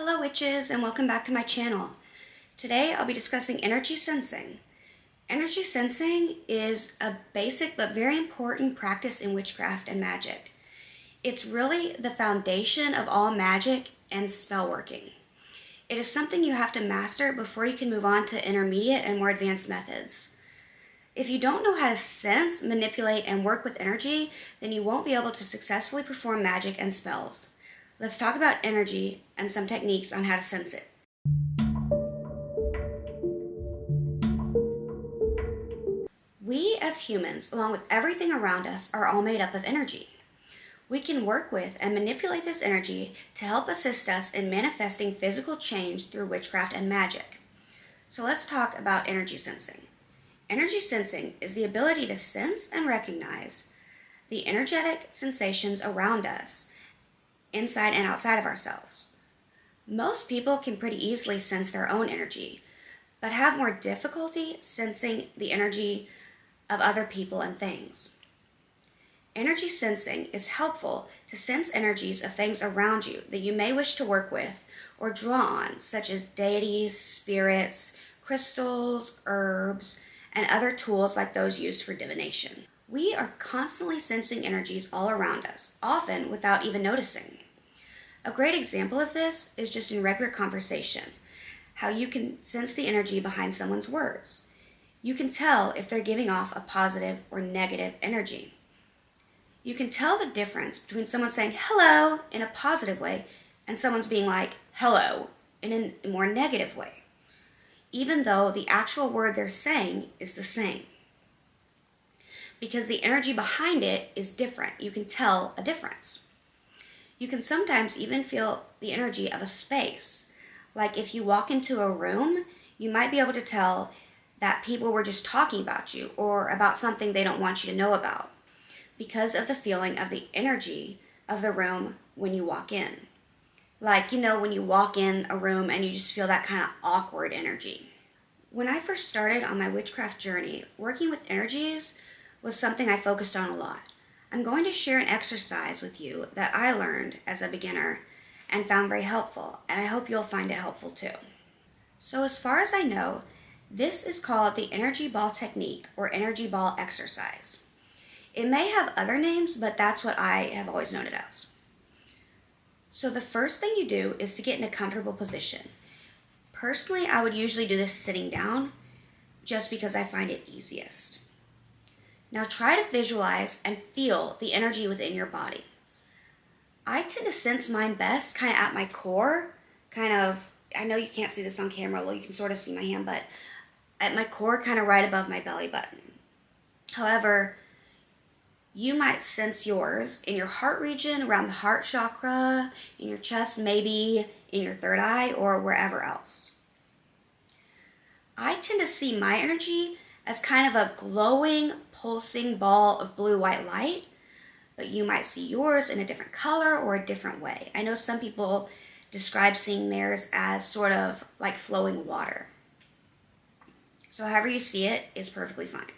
Hello witches, and welcome back to my channel. Today I'll be discussing energy sensing. Energy sensing is a basic but very important practice in witchcraft and magic. It's really the foundation of all magic and spell working. It is something you have to master before you can move on to intermediate and more advanced methods. If you don't know how to sense, manipulate, and work with energy, then you won't be able to successfully perform magic and spells. Let's talk about energy and some techniques on how to sense it. We as humans, along with everything around us, are all made up of energy. We can work with and manipulate this energy to help assist us in manifesting physical change through witchcraft and magic. So let's talk about energy sensing. Energy sensing is the ability to sense and recognize the energetic sensations around us, inside and outside of ourselves. Most people can pretty easily sense their own energy, but have more difficulty sensing the energy of other people and things. Energy sensing is helpful to sense energies of things around you that you may wish to work with or draw on, such as deities, spirits, crystals, herbs, and other tools like those used for divination. We are constantly sensing energies all around us, often without even noticing. A great example of this is just in regular conversation, how you can sense the energy behind someone's words. You can tell if they're giving off a positive or negative energy. You can tell the difference between someone saying hello in a positive way and someone's being like hello in a more negative way, even though the actual word they're saying is the same. Because the energy behind it is different, you can tell a difference. You can sometimes even feel the energy of a space. Like if you walk into a room, you might be able to tell that people were just talking about you or about something they don't want you to know about because of the feeling of the energy of the room when you walk in. Like, when you walk in a room and you just feel that kind of awkward energy. When I first started on my witchcraft journey, working with energies was something I focused on a lot. I'm going to share an exercise with you that I learned as a beginner and found very helpful, and I hope you'll find it helpful too. So as far as I know, this is called the energy ball technique or energy ball exercise. It may have other names, but that's what I have always known it as. So the first thing you do is to get in a comfortable position. Personally, I would usually do this sitting down just because I find it easiest. Now try to visualize and feel the energy within your body. I tend to sense mine best kind of at my core, I know you can't see this on camera, well you can sort of see my hand, but at my core, kind of right above my belly button. However, you might sense yours in your heart region, around the heart chakra, in your chest, maybe in your third eye, or wherever else. I tend to see my energy as kind of a glowing, pulsing ball of blue-white light, but you might see yours in a different color or a different way. I know some people describe seeing theirs as sort of like flowing water. So however you see it is perfectly fine.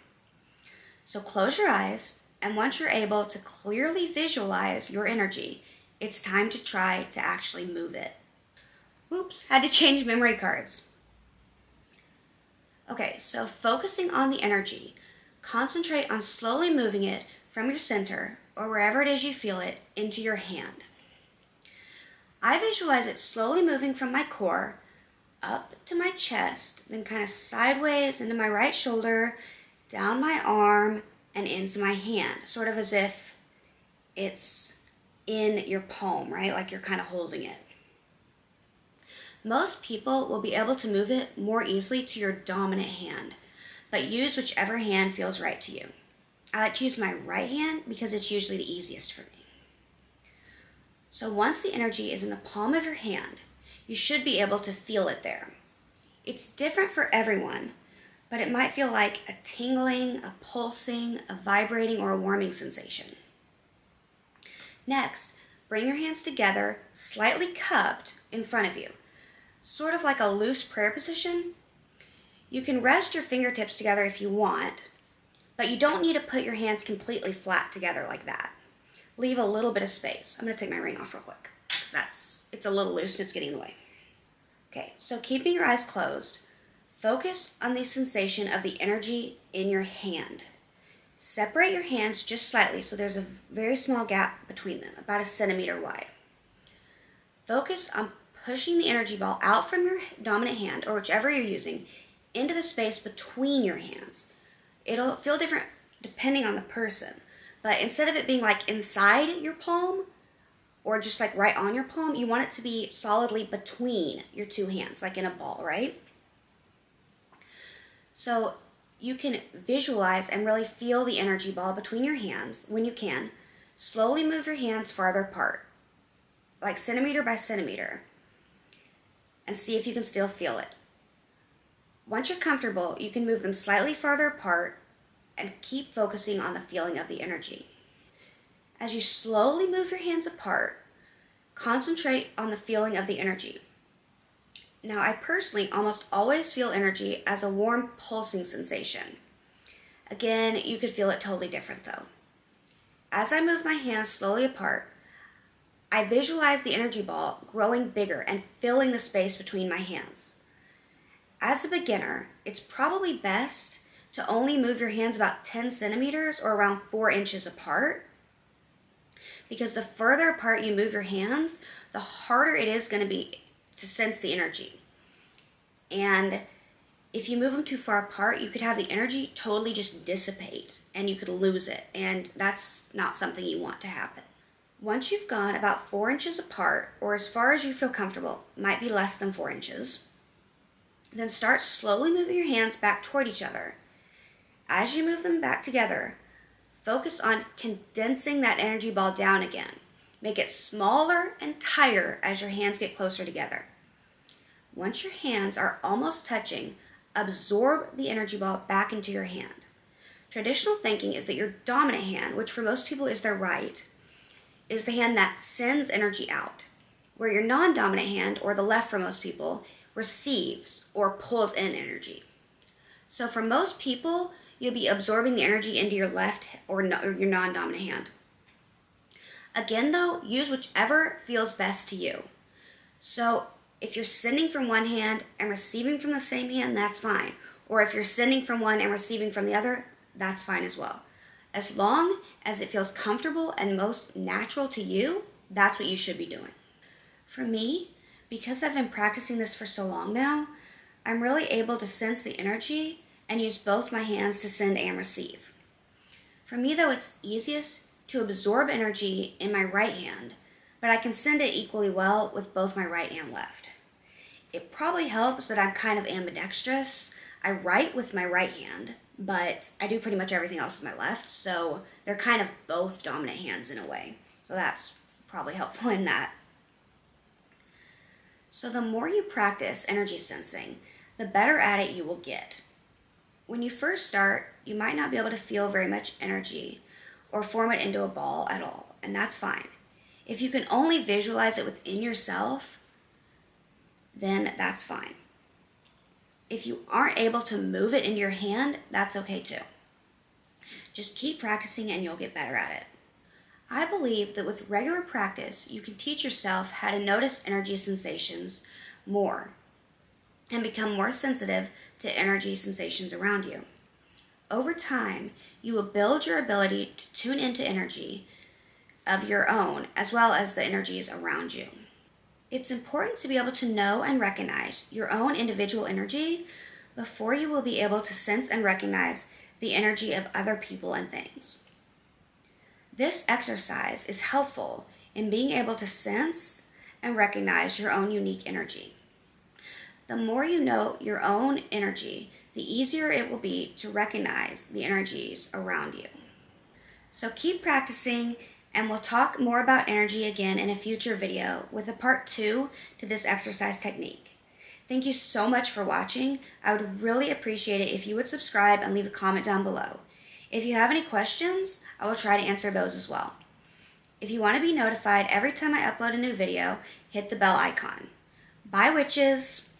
So close your eyes, and once you're able to clearly visualize your energy, it's time to try to actually move it. Oops, had to change memory cards. Okay, so focusing on the energy, concentrate on slowly moving it from your center, or wherever it is you feel it, into your hand. I visualize it slowly moving from my core up to my chest, then kind of sideways into my right shoulder, down my arm, and into my hand, sort of as if it's in your palm, right? Like you're kind of holding it. Most people will be able to move it more easily to your dominant hand, but use whichever hand feels right to you. I like to use my right hand because it's usually the easiest for me. So once the energy is in the palm of your hand, you should be able to feel it there. It's different for everyone, but it might feel like a tingling, a pulsing, a vibrating, or a warming sensation. Next, bring your hands together, slightly cupped in front of you, sort of like a loose prayer position. You can rest your fingertips together if you want, but you don't need to put your hands completely flat together like that. Leave a little bit of space. I'm going to take my ring off real quick because it's a little loose and it's getting in the way. Okay, so keeping your eyes closed, focus on the sensation of the energy in your hand. Separate your hands just slightly so there's a very small gap between them, about a centimeter wide. Focus on pushing the energy ball out from your dominant hand, or whichever you're using, into the space between your hands. It'll feel different depending on the person, but instead of it being like inside your palm or just like right on your palm, you want it to be solidly between your two hands, like in a ball, right? So you can visualize and really feel the energy ball between your hands when you can. Slowly move your hands farther apart, like centimeter by centimeter, and see if you can still feel it. Once you're comfortable, you can move them slightly farther apart and keep focusing on the feeling of the energy. As you slowly move your hands apart, concentrate on the feeling of the energy. Now, I personally almost always feel energy as a warm pulsing sensation. Again, you could feel it totally different though. As I move my hands slowly apart, I visualize the energy ball growing bigger and filling the space between my hands. As a beginner, it's probably best to only move your hands about 10 centimeters or around 4 inches apart, because the further apart you move your hands, the harder it is going to be to sense the energy. And if you move them too far apart, you could have the energy totally just dissipate and you could lose it, and that's not something you want to happen. Once you've gone about 4 inches apart, or as far as you feel comfortable, might be less than 4 inches, then start slowly moving your hands back toward each other. As you move them back together, focus on condensing that energy ball down again. Make it smaller and tighter as your hands get closer together. Once your hands are almost touching, absorb the energy ball back into your hand. Traditional thinking is that your dominant hand, which for most people is their right, is the hand that sends energy out, where your non-dominant hand, or the left for most people, receives or pulls in energy. So for most people, you'll be absorbing the energy into your left or your non-dominant hand. Again though, use whichever feels best to you. So if you're sending from one hand and receiving from the same hand, that's fine. Or if you're sending from one and receiving from the other, that's fine as well. As long as it feels comfortable and most natural to you, that's what you should be doing. For me, because I've been practicing this for so long now, I'm really able to sense the energy and use both my hands to send and receive. For me though, it's easiest to absorb energy in my right hand, but I can send it equally well with both my right and left. It probably helps that I'm kind of ambidextrous. I write with my right hand, but I do pretty much everything else with my left, so they're kind of both dominant hands in a way. So that's probably helpful in that. So the more you practice energy sensing, the better at it you will get. When you first start, you might not be able to feel very much energy or form it into a ball at all, and that's fine. If you can only visualize it within yourself, then that's fine. If you aren't able to move it into your hand, that's okay too. Just keep practicing and you'll get better at it. I believe that with regular practice, you can teach yourself how to notice energy sensations more and become more sensitive to energy sensations around you. Over time, you will build your ability to tune into energy of your own as well as the energies around you. It's important to be able to know and recognize your own individual energy before you will be able to sense and recognize the energy of other people and things. This exercise is helpful in being able to sense and recognize your own unique energy. The more you know your own energy, the easier it will be to recognize the energies around you. So keep practicing, and we'll talk more about energy again in a future video with a part 2 to this exercise technique. Thank you so much for watching. I would really appreciate it if you would subscribe and leave a comment down below. If you have any questions, I will try to answer those as well. If you want to be notified every time I upload a new video, hit the bell icon. Bye, witches!